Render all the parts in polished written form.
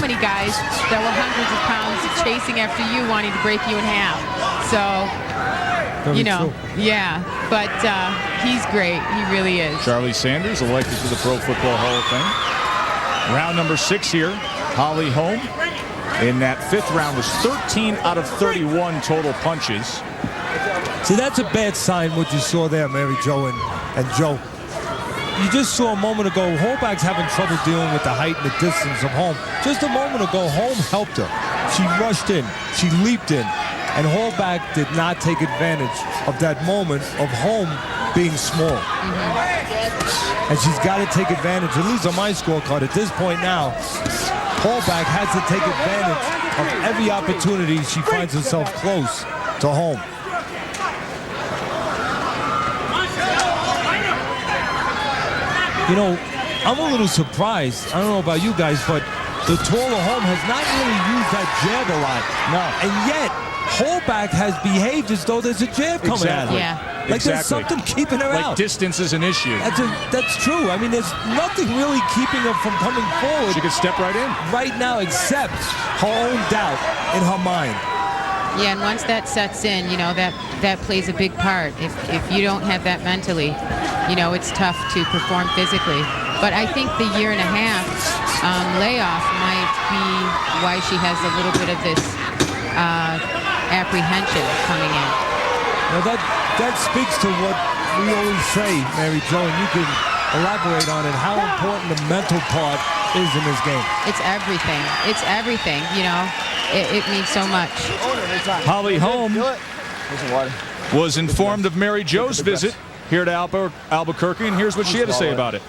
many guys that were hundreds of pounds chasing after you, wanting to break you in half. So, Very you know, true. yeah. But he's great. He really is. Charlie Sanders elected to the Pro Football Hall of Fame. Round number 6 here. Holly Holm in that 5th round was 13 out of 31 total punches. See, that's a bad sign what you saw there, Mary Jo and Joe. You just saw a moment ago, Hallback's having trouble dealing with the height and the distance of Holm. Just a moment ago, Holm helped her. She rushed in, she leaped in, and Hallback did not take advantage of that moment of Holm being small. And she's got to take advantage, at least on my scorecard at this point now. Hallback has to take advantage of every opportunity she finds herself close to Holm. You know, I'm a little surprised. I don't know about you guys, but the taller Holm has not really used that jab a lot. No. And yet, Hallback has behaved as though there's a jab coming at her. Yeah. Like there's something keeping her out. Like distance is an issue. That's true. I mean, there's nothing really keeping her from coming forward. She could step right in. Right now, except her own doubt in her mind. Yeah, and once that sets in, you know, that plays a big part. If you don't have that mentally, you know, it's tough to perform physically. But I think the year and a half layoff might be why she has a little bit of this apprehension coming in. Now that speaks to what we always say, Mary Jo, and you can elaborate on it, how important the mental part is in this game. It's everything. It's everything, you know. It means so much. Holly Holm was informed of Mary Jo's visit here to Albuquerque, and here's what she had to say about it.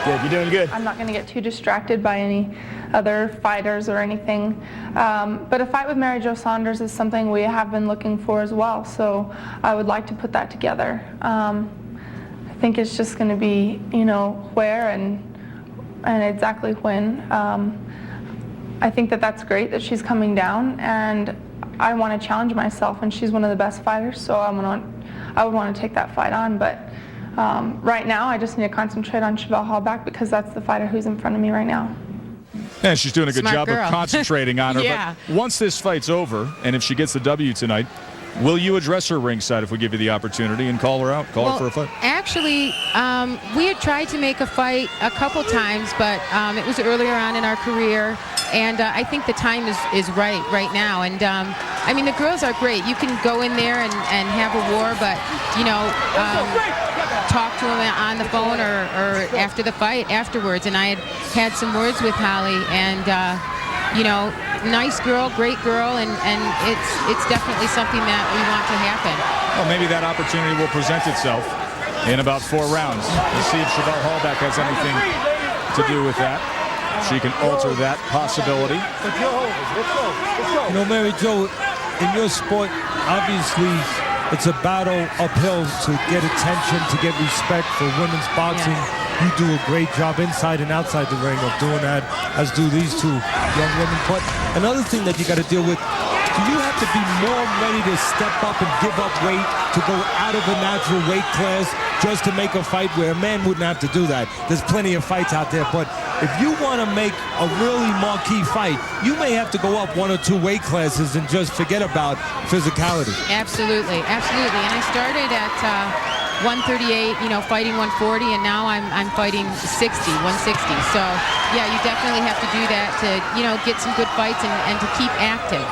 Good, you're doing good. I'm not going to get too distracted by any other fighters or anything. But a fight with Mary Jo Saunders is something we have been looking for as well, so I would like to put that together. I think it's just going to be, you know, where and exactly when. I think that's great that she's coming down, and I want to challenge myself, and she's one of the best fighters, so I would want to take that fight on. But right now, I just need to concentrate on Chevelle Hallback because that's the fighter who's in front of me right now. And she's doing a good Smart job girl. of concentrating on her. Yeah. But once this fight's over, and if she gets the W tonight, will you address her ringside if we give you the opportunity and call her out, call her for a fight? Actually, we had tried to make a fight a couple times, but it was earlier on in our career, and I think the time is right now. And I mean, the girls are great. You can go in there and have a war, but you know, talk to them on the phone or after the fight afterwards. And I had some words with Holly, and you know, nice girl, great girl, and it's definitely something that we want to happen. Well, maybe that opportunity will present itself in about 4 rounds. We'll see if Chevelle Hallback has anything to do with that. She can alter that possibility. You know, Mary Jo, in your sport, obviously, it's a battle uphill to get attention, to get respect for women's boxing. Yes. You do a great job inside and outside the ring of doing that, as do these two young women. But another thing that you got to deal with, do you have to be more ready to step up and give up weight, to go out of a natural weight class just to make a fight where a man wouldn't have to do that? There's plenty of fights out there, but if you want to make a really marquee fight, you may have to go up 1 or 2 weight classes and just forget about physicality. Absolutely, absolutely. And I started at 138, you know, fighting 140, and now I'm fighting 160. So yeah, you definitely have to do that to, you know, get some good fights and to keep active.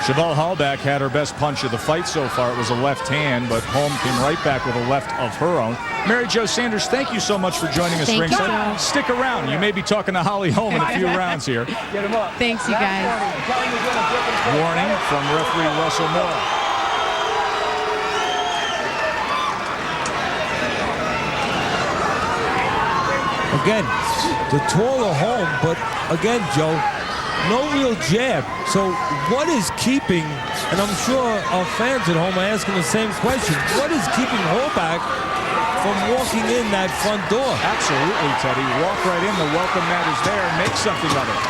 Chevelle Hallback had her best punch of the fight so far. It was a left hand, but Holm came right back with a left of her own. Mary Jo Sanders, thank you so much for joining us Thank ringside. you. Stick around. You may be talking to Holly Holm in a few rounds here. Thanks, you guys. Warning from referee Russell Moore. Again, the taller Holm, but again, Joe, no real jab. So what is keeping, and I'm sure our fans at home are asking the same question, what is keeping Hallback from walking in that front door? Absolutely, Teddy. Walk right in. The welcome mat is there. Make something of it.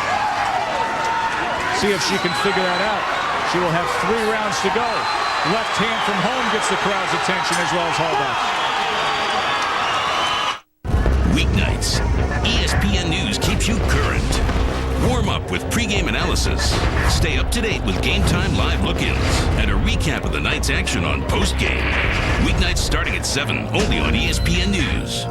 See if she can figure that out. She will have 3 rounds to go. Left hand from Holm gets the crowd's attention as well as Hallback. Weeknights, ESPN News keeps you current. Warm-up up with pregame analysis. Stay up to date with Game Time live look-ins and a recap of the night's action on postgame. Weeknights starting at 7, only on ESPN News.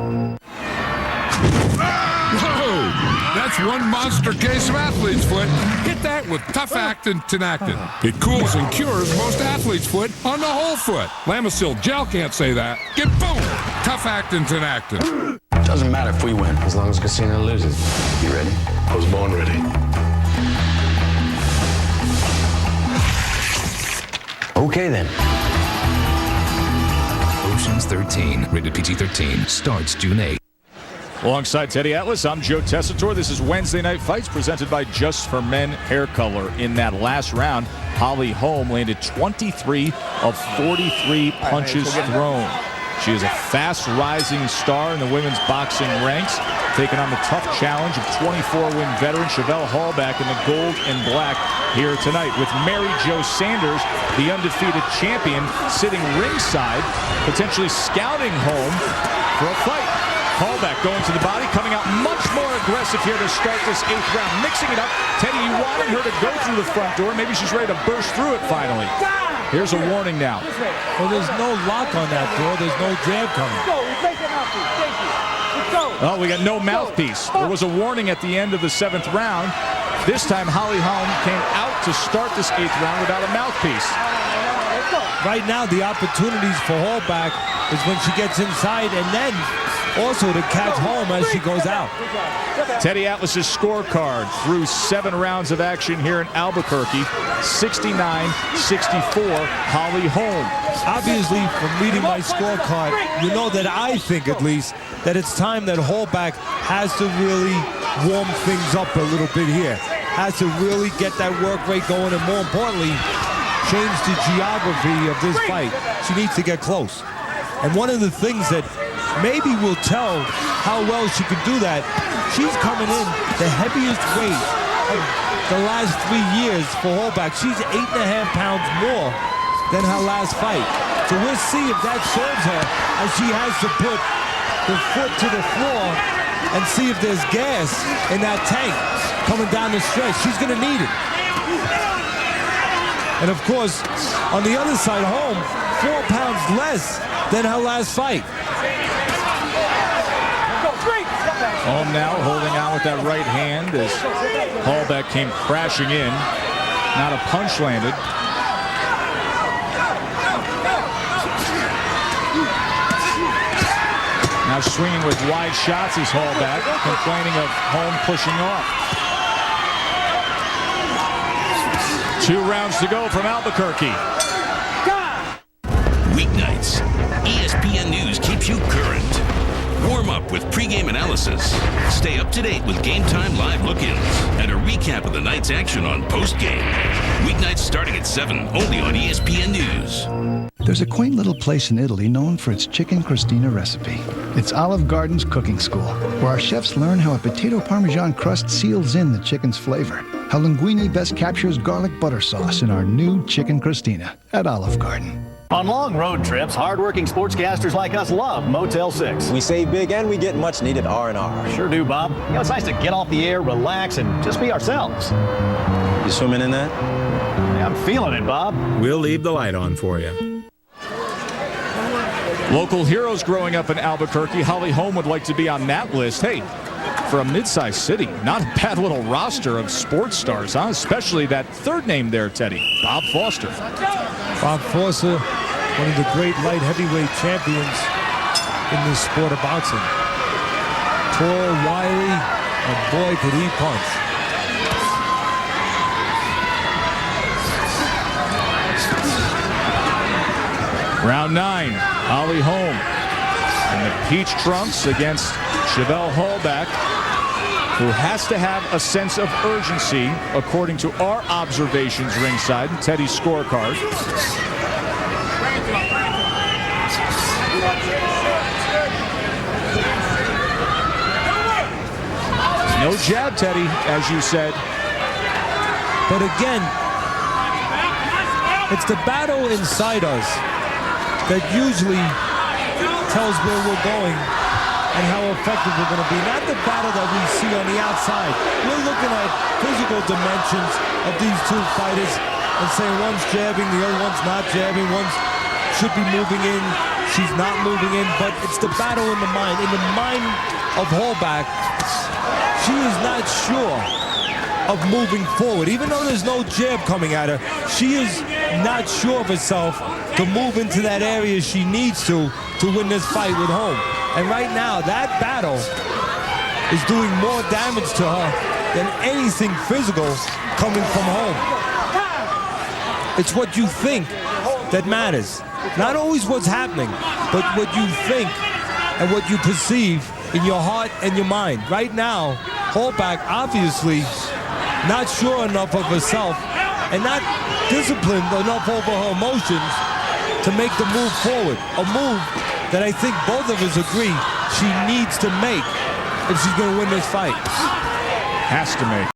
Whoa! That's one monster case of athlete's foot. Get that with Tough Actin Tenactin. It cools and cures most athlete's foot on the whole foot. Lamisil Gel can't say that. Get boom! Tough Actin Tenactin. Doesn't matter if we win, as long as Casino loses. You ready? I was born ready. Okay, then. Ocean's 13, rated PG-13, starts June 8th. Alongside Teddy Atlas, I'm Joe Tessitore. This is Wednesday Night Fights presented by Just for Men Hair Color. In that last round, Holly Holm landed 23 of 43 punches thrown. She is a fast-rising star in the women's boxing ranks, taking on the tough challenge of 24-win veteran Chevelle Hallback in the gold and black here tonight, with Mary Jo Sanders, the undefeated champion, sitting ringside, potentially scouting Holm for a fight. Hallback going to the body, coming out much more aggressive here to start this 8th round, mixing it up. Teddy, you wanted her to go through the front door. Maybe she's ready to burst through it finally. Here's a warning now. Well, there's no lock on that door. There's no jab coming. Oh, we got no mouthpiece. There was a warning at the end of the 7th round. This time, Holly Holm came out to start this 8th round without a mouthpiece. Right now, the opportunities for Hallback is when she gets inside and then also to catch Holm as she goes out. Teddy Atlas's scorecard through 7 rounds of action here in Albuquerque, 69-64, Holly Holm. Obviously, from reading my scorecard, you know that I think, at least, that it's time that Hallback has to really warm things up a little bit here. Has to really get that work rate going, and more importantly, change the geography of this fight. She needs to get close. And one of the things that maybe will tell how well she could do that, she's coming in the heaviest weight of the last 3 years for Hallback. She's 8.5 pounds more than her last fight. So we'll see if that serves her, as she has to put the foot to the floor and see if there's gas in that tank coming down the stretch. She's going to need it. And of course, on the other side, Holm, 4 pounds less than her last fight. Holm now holding on with that right hand as Hallback came crashing in. Not a punch landed. Now swinging with wide shots is Hallback, complaining of Holm pushing off. 2 rounds to go from Albuquerque. Weeknights, ESPN News keeps you current. Warm up with pregame analysis. Stay up to date with Game Time live look-ins and a recap of the night's action on postgame. Weeknights starting at 7, only on ESPN News. There's a quaint little place in Italy known for its chicken crostina recipe. It's Olive Garden's cooking school, where our chefs learn how a potato parmesan crust seals in the chicken's flavor, how linguine best captures garlic butter sauce in our new chicken crostina at Olive Garden. On long road trips, hardworking sportscasters like us love Motel 6. We save big and we get much needed R&R. Sure do, Bob. You know, it's nice to get off the air, relax, and just be ourselves. You swimming in that? Yeah, I'm feeling it, Bob. We'll leave the light on for you. Local heroes growing up in Albuquerque. Holly Holm would like to be on that list. Hey, for a mid-sized city, not a bad little roster of sports stars, huh? Especially that third name there, Teddy, Bob Foster. Bob Foster, one of the great light heavyweight champions in this sport of boxing. Tall, wily, and boy, could he punch. Round 9, Holly Holm in the peach trunks against Chevelle Hallback, who has to have a sense of urgency, according to our observations ringside and Teddy's scorecard. No jab, Teddy, as you said. But again, it's the battle inside us that usually tells where we're going and how effective we're going to be. Not the battle that we see on the outside. We're looking at physical dimensions of these two fighters and saying one's jabbing, the other one's not jabbing, one should be moving in, she's not moving in, but it's the battle in the mind. In the mind of Hallback, she is not sure of moving forward. Even though there's no jab coming at her, she is not sure of herself to move into that area she needs to win this fight with Holm. And right now, that battle is doing more damage to her than anything physical coming from Holm. It's what you think that matters. Not always what's happening, but what you think and what you perceive in your heart and your mind. Right now, Hallback obviously not sure enough of herself and not disciplined enough over her emotions to make the move forward. A move that I think both of us agree she needs to make if she's going to win this fight. Has to make.